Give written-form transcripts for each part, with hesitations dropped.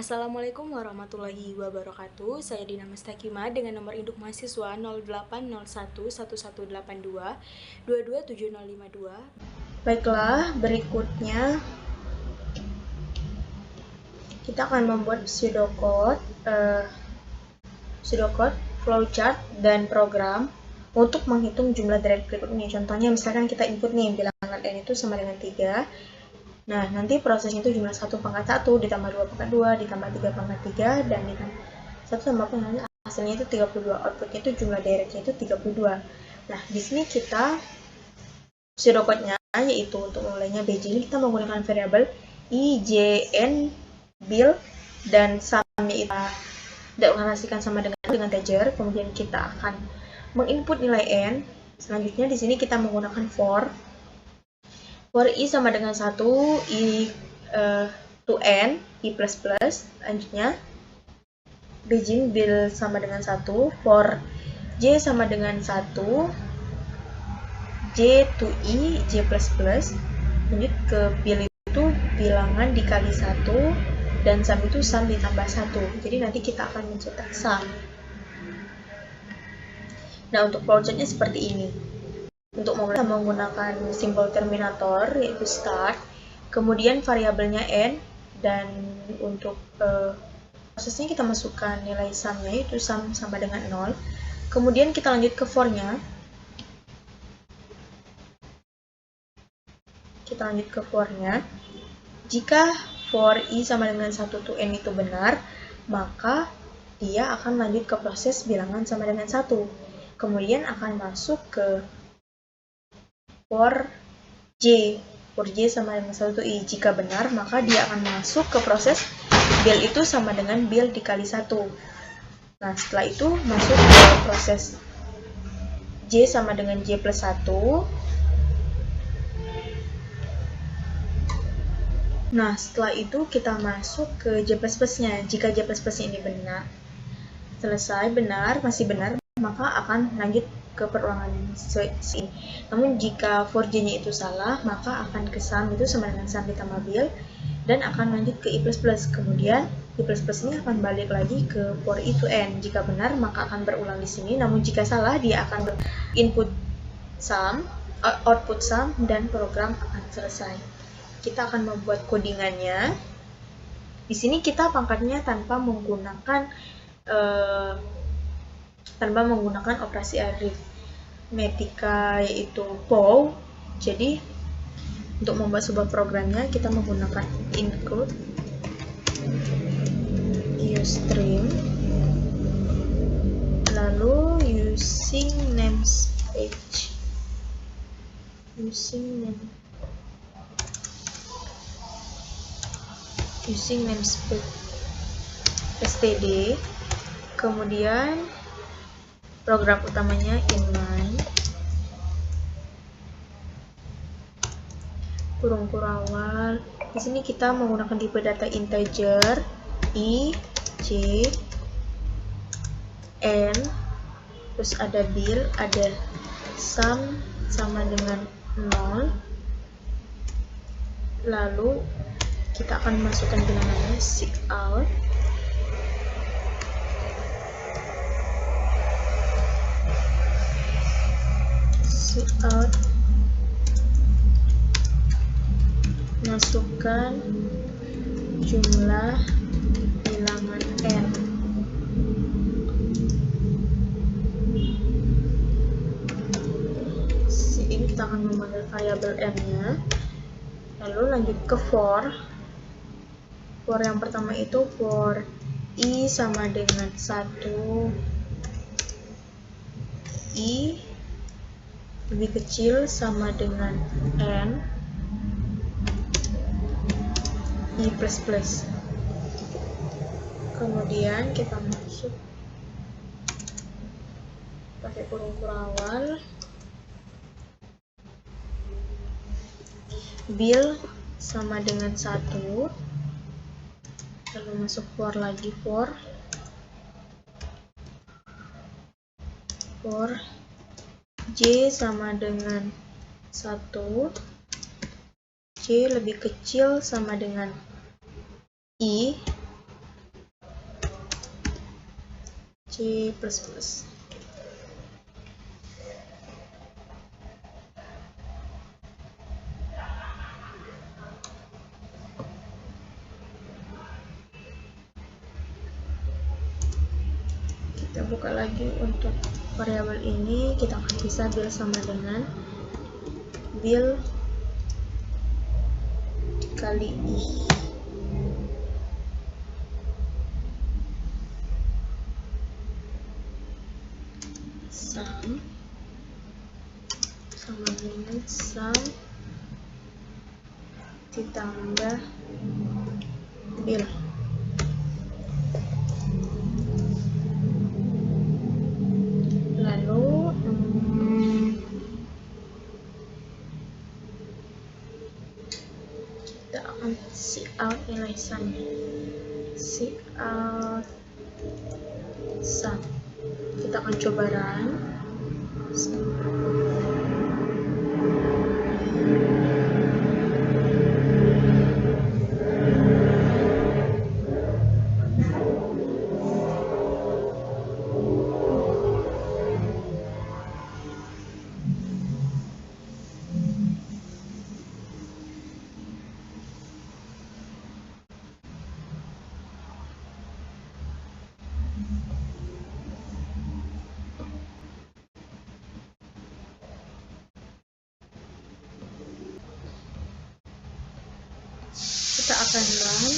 Assalamualaikum warahmatullahi wabarakatuh. Saya Dina Mustakima dengan nomor induk mahasiswa 08011182 Baiklah, berikutnya kita akan membuat pseudocode, flowchart, dan program untuk menghitung jumlah direct berikut ini. Contohnya misalkan kita input nih bilangan n itu sama dengan 3. Nah, nanti prosesnya itu jumlah 1 pangkat 1 ditambah 2 pangkat 2 ditambah 3 pangkat 3 dan ditambah 1 tambah pangkat hasilnya itu 32. Outputnya itu jumlah directnya itu 32. Nah, di sini kita pseudocode-nya yaitu untuk mulainya bj ini kita menggunakan variabel i, j, n, bil dan sum-nya itu deklarasikan sama dengan integer. Kemudian kita akan menginput nilai n. Selanjutnya di sini kita menggunakan for i sama dengan 1, i to n, i plus plus. Selanjutnya begin bil sama dengan 1, for j sama dengan 1, j to i, j plus plus. Lanjut ke bil itu bilangan dikali 1 dan sum itu sum ditambah 1. Jadi nanti kita akan mencetak sum. Nah, untuk flowchartnya seperti ini. Untuk memulai kita menggunakan simbol terminator yaitu start, kemudian variabelnya n, dan untuk prosesnya kita masukkan nilai sum-nya yaitu sum sama dengan 0. Kemudian kita lanjut ke for-nya. Jika for i sama dengan 1 to n itu benar, maka dia akan lanjut ke proses bilangan sama dengan 1. Kemudian akan masuk ke for j sama dengan 1 to i. Jika benar, maka dia akan masuk ke proses bil itu sama dengan bil dikali 1. Nah, setelah itu masuk ke proses j sama dengan j plus 1. Nah, setelah itu kita masuk ke j plus plus-nya. Jika j plus plus ini benar, masih benar, maka akan lanjut ke perulangan C. Namun jika for j-nya itu salah, maka akan ke sum itu sama dengan sum ditambah bil dan akan lanjut ke i plus plus. Kemudian i plus plus ini akan balik lagi ke for i to n. Jika benar, maka akan berulang di sini. Namun jika salah, dia akan input sum, output sum, dan program akan selesai. Kita akan membuat codingannya. Di sini kita pangkatnya tanpa menggunakan operasi aritmetika yaitu pow. Jadi untuk membuat sebuah programnya kita menggunakan include uStream, lalu using namespace, std, kemudian program utamanya inline, kurung awal. Di sini kita menggunakan tipe data integer i, j, n, terus ada bil, ada sum sama dengan 0. Lalu kita akan masukkan bilangannya cout, masukkan jumlah bilangan n. Ini kita akan memanggil variabel n-nya. Lalu lanjut ke for yang pertama itu for i sama dengan 1, i lebih kecil sama dengan n, i plus plus. Kemudian kita masuk pakai kurung awal, bil sama dengan 1, lalu masuk for lagi, for j sama dengan 1, j lebih kecil sama dengan i, C++. Kita buka lagi untuk variabel ini, kita akan bisa bil sama dengan bil kali i. Sum sama dengan sum ditambah bil. Lalu kita akan cout nilai sum. Cout sum. Kita akan coba run. Kita akan run.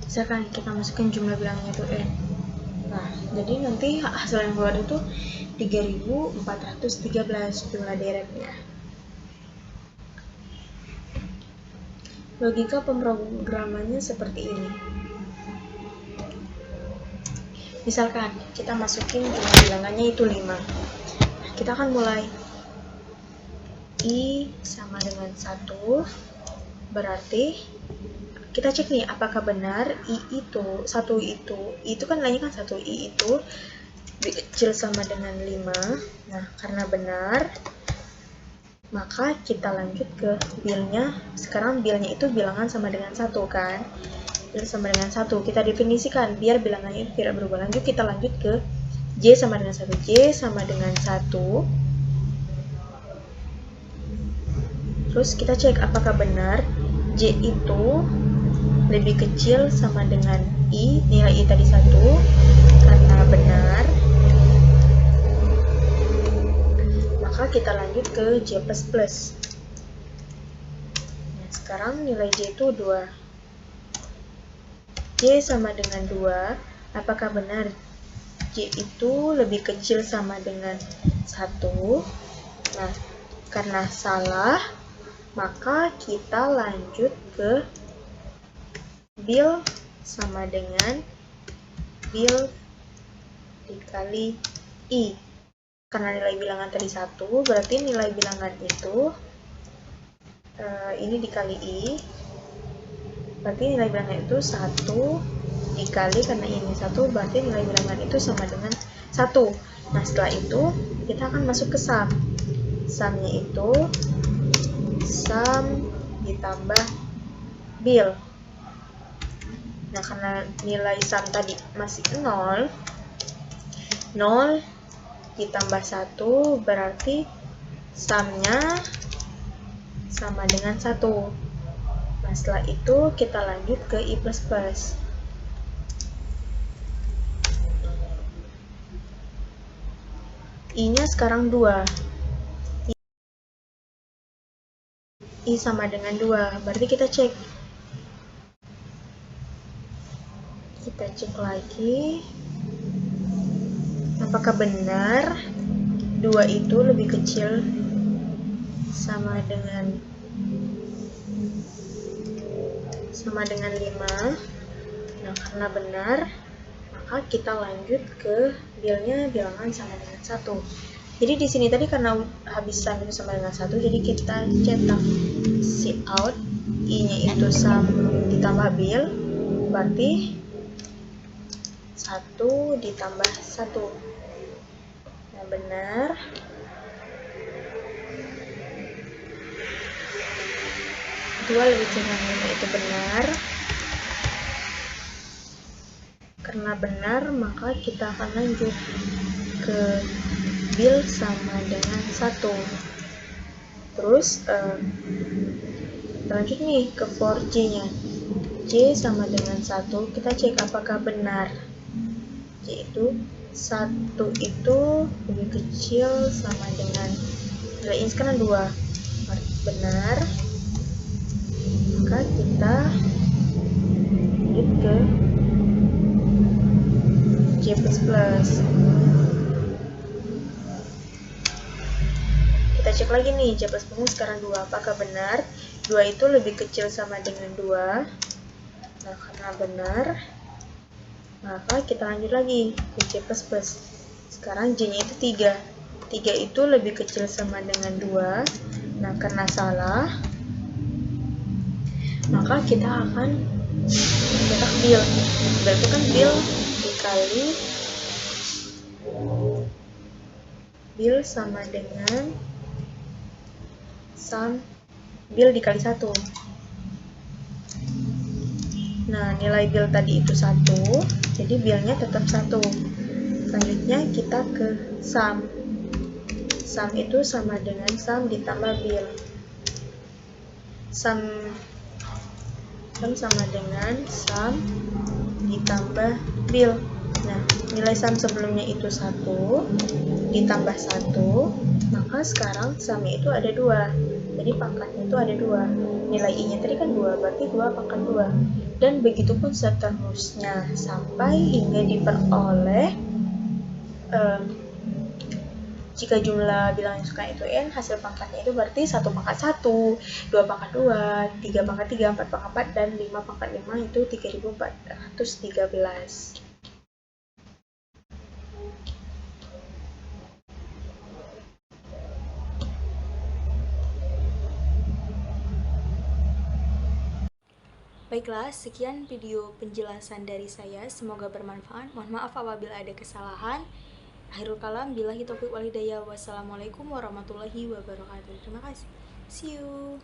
Misalkan kita masukkan jumlah bilangnya itu n. Nah, jadi nanti hasil yang keluar itu 3413 jumlah deretnya. Logika pemrogramannya seperti ini. Misalkan kita masukin jumlah bilangannya itu 5. Nah, kita akan mulai i sama dengan 1, berarti kita cek nih apakah benar i itu, 1 itu kan nilainya kan 1, i itu kecil sama dengan 5. Nah, karena benar, maka kita lanjut ke bilnya. Sekarang bilnya itu bilangan sama dengan 1 kan, bil sama dengan 1 kita definisikan biar bilangannya itu tidak berubah. Lanjut kita lanjut ke j sama dengan 1, j sama dengan 1. Terus kita cek apakah benar j itu lebih kecil sama dengan i, nilai i tadi 1. Karena benar, maka kita lanjut ke j++. Nah, sekarang nilai j itu 2. J sama dengan 2, apakah benar j itu lebih kecil sama dengan 1? Nah, karena salah, maka kita lanjut ke bil sama dengan bil dikali i. Karena nilai bilangan tadi 1, berarti nilai bilangan itu ini dikali i, berarti nilai bilangan itu 1 dikali, karena ini 1, berarti nilai bilangan itu sama dengan 1. Nah, setelah itu kita akan masuk ke sum. Sumnya itu sum ditambah bil. Nah, karena nilai sum tadi masih 0 ditambah 1, berarti sumnya sama dengan 1. Nah, setelah itu kita lanjut ke i++. I-nya sekarang 2. I sama dengan 2, berarti kita cek. Kita cek lagi apakah benar 2 itu lebih kecil sama dengan 5. Nah, karena benar, maka kita lanjut ke bill-nya bilangan sama dengan 1. Jadi di sini tadi karena habis sum itu sama dengan 1, jadi kita cetak si out, i-nya itu sum ditambah bill, berarti 1 ditambah 1. Nah, benar. Dua lebih kurang 5 itu benar. Karena benar, maka kita akan lanjut ke bill sama dengan 1. Terus lanjut nih ke for J-nya. J sama dengan 1, kita cek apakah benar. J itu 1 itu lebih kecil sama dengan nilai ini sekarang 2. Benar. Maka kita lanjut ke J++. Kita cek lagi nih, J++ sekarang 2. Apakah benar? 2 itu lebih kecil sama dengan 2. Nah, karena benar, maka kita lanjut lagi ke J++. Sekarang J-nya itu 3. 3 itu lebih kecil sama dengan 2. Nah, karena salah, maka kita akan cetak bill. Berarti kan bill dikali bill sama dengan sum bill dikali 1. Nah, nilai bill tadi itu 1, jadi billnya tetap 1. Selanjutnya kita ke sum. Sum itu sama dengan sum ditambah bill. Sum sama dengan sum ditambah bill. Nah, nilai sum sebelumnya itu 1 ditambah 1, maka sekarang sumnya itu ada 2. Jadi pangkatnya itu ada 2. Nilai i-nya tadi kan 2, berarti 2 pangkat 2. Dan begitu pun seterusnya sampai hingga diperoleh jika jumlah bilangan yang suka itu n, hasil pangkatnya itu berarti 1 pangkat 1, 2 pangkat 2, 3 pangkat 3, 4 pangkat 4, dan 5 pangkat 5 itu 3413. Baiklah, sekian video penjelasan dari saya. Semoga bermanfaat. Mohon maaf apabila ada kesalahan. Akhirul kalam, billahi taufiq wal hidayah. Wassalamualaikum warahmatullahi wabarakatuh. Terima kasih. See you.